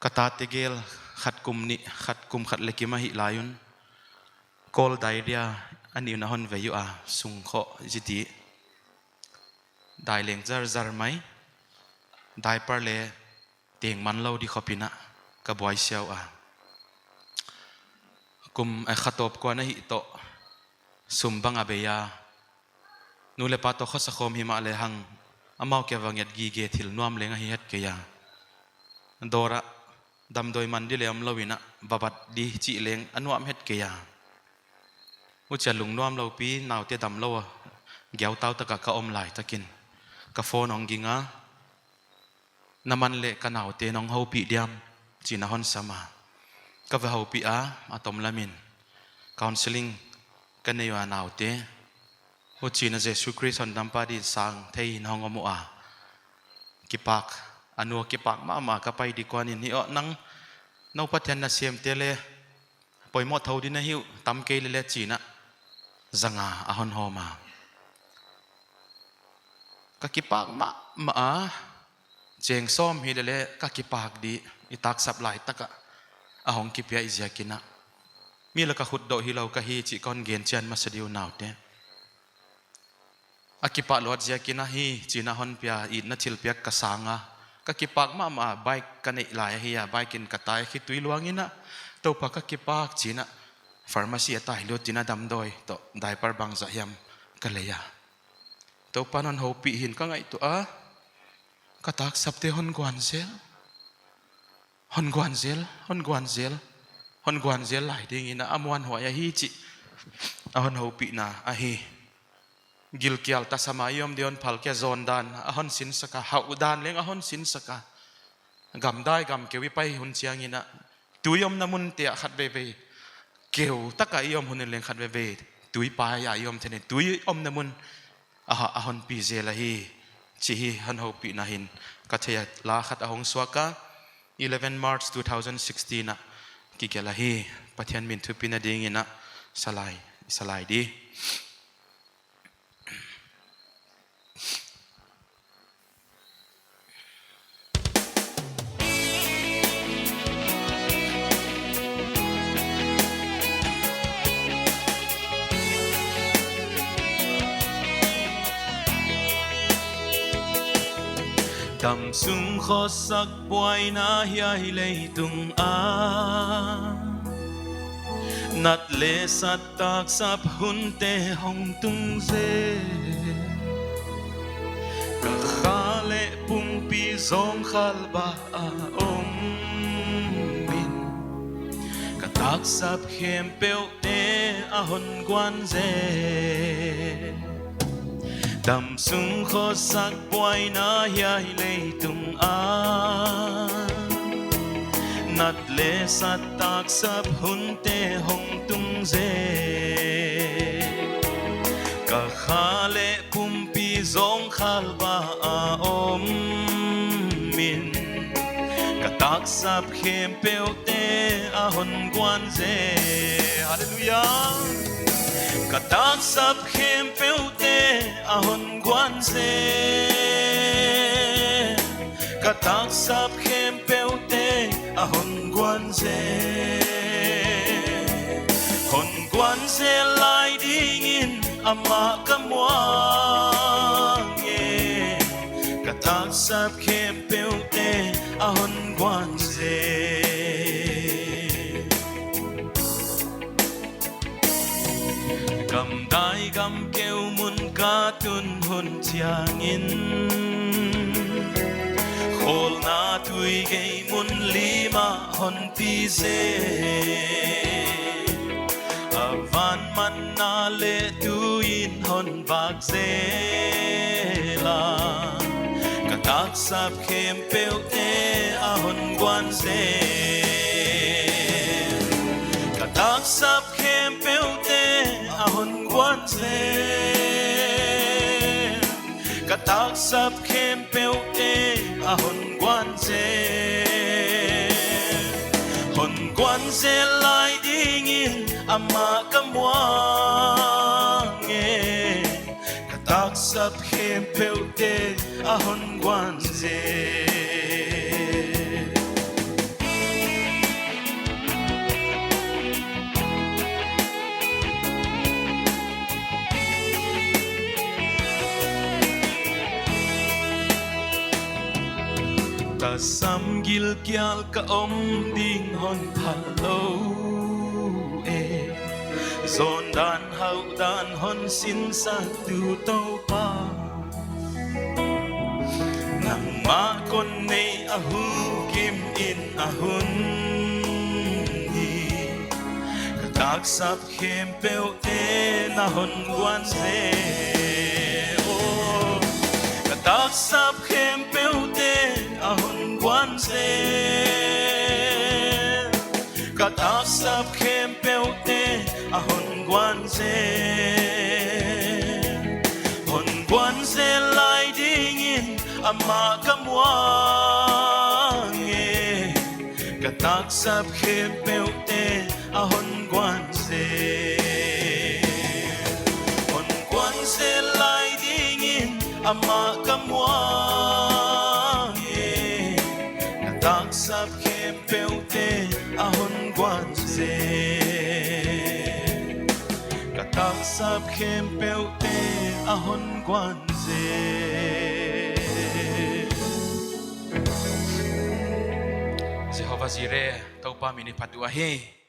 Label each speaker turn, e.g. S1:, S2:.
S1: กตาติเกลขัดกุมนิขัดกุมขัดเล็กิมาหิลายุนกอลไดเดียอันนี้นะฮอนเวยุอาสุงโคจิติได้เลี้ยงจาร์ไหมได้ปาร์เลเตียงมันเล่าดีขบินะกับบอยเชียวกุมไอขัดตบกว่านะฮิโตสุมบังอาเบียนูเลปาโตข้อสักคมหิมาเลหังอามาเก็บวังยัดกีเกทิลนวมเลงหิฮัดเกียโดระดำโดยมันดิเลมลาวินะบับัดดีจีเลงอันวมเฮ็ดเกียอุจจาลุงนวมเราปีนาวเตดำเราเกี่ยวเต้าตะกะกะอมไหลตะกินกะโฟนองกิงะน้ำมันเละกะนาวเตนองเฮาปีเดียมจีน่าฮอนสมากะเวเฮาปีอาอะตอมลามินคอนซิลิงกันในยานาวเตอุจีน่าเจสุคริสต์ดัมปาดีสังเทหินฮองอโมอากิปักอนุกิปักมากับไปดีกว่านี่อ๋อนังนพัฒนาเสียมเตเลปอยหมดเท่าดินะฮิวตำเกลเลจีนะจังอาฮอนฮอมากักิปักมาเจงซ้อมฮิเลเลกักิปักดีอิตักสับไหลตะกะอาหงกิเปียอิจยากินะมีละกะขุดโดฮิเรากะฮีจิกอนเกนเจียนมาสดิวนาเตอากิปักลวดเจียกินะฮีจีนะฮอนเปียอินนัทิลเปียกะสางกะกิปักมาใบกันในหลายเฮียใบกินกะตายคิดตุยลวงินะตัวปากกะกิปักจีนะฟาร์มาซีตายลุจีนะดำโดยตัวได้ปาร์บังจะยำกะเลยะตัวปานันหูปีหินก็ไงตัวกะตักสับเตฮอนกวนเซลฮอนกวนเซลฮอนกวนเซลฮอนกวนเซลหลายดิ่งนะอมวันหัวยาฮีจิฮอนหูปีนะฮีกิลเกียลตัสมาย่อมเดียนพัลแกโซนดานฮอนสินสกาฮาอุดานเลี้ยงฮอนสินสกากำได้กำเกวิไปหุ่นเชียงินะตุยมน้ำมุนเตียขัดเวเวเกี่ยวตะกายมหุ่นเลี้ยงขัดเวเวตุยปายายมเทนตุยน้ำมุนฮอนปีเซลฮีชีฮีฮันฮูปีนาหินกัทยาลาขัดฮงสวากา11 March 2016นะกิเกลฮีปัทยันมินทุปินาดิ่งนะสลายดีดำสุงขอสักปวยนาเฮียเลยตุงนัดเลสัตตักสับหุ่นเตหงตุงเซกะขาเลปุ่มปีซองขัลบาอมบินกะตักสับเข้มเปียวเตอาหนกวนเซดำสุงขอสักปวยนาเฮียเลยตุงนัดเลสัตตักสับหุ่นเตหงตุงเซกะขาเลปุ่มปีซองขัลบาอมมินกะตักสับเข้มเปียวเตอาหนกวนเซฮาเลลูยากะตักสับเข้มเปียวเตอาหนกวนเซกะตักสับเข้มเปียวเตอาหนกวนเซหนกวนเซลายดิ่งอามากะมัวเงกะตักสับเข้มเปียวเตอาหนกวนเซกำได้กำเกวมุนกาตุนหุ่นเทียงินโคลนาทุยเกยมุนลีมาหอนปีเซอาวันมันนาเลตุยินหอนบากเซลากะตักสับเข้มเปียวเตอาหอนกวนเซกะตักสับเข้มเปียวเตอาหนกวนเซกะตักสับเข้มเปียวเตอาหนกวนเซหนกวนเซลายดิ่งอามากะมัวเงกะตักสับเข้มเปียวเตอาหนกวนเซ ta sam gil kial ka om ding hon thalo e zon dan hau dan hon sin sa tu to pa nang ma kon nei ahu kim in ahun tak sap khem peu te na hon guan se o tak sap khem peu te a hon guan se tak sap khem peu te a hon guan se lai ding in ama kamwang e tak sap khem peu te a hon guan se lai ding in ama kamwang e tak sap khem peu te a hon guan se tak sap khem peu te a hon guan se Jehovah Jireh tau pa mini padua he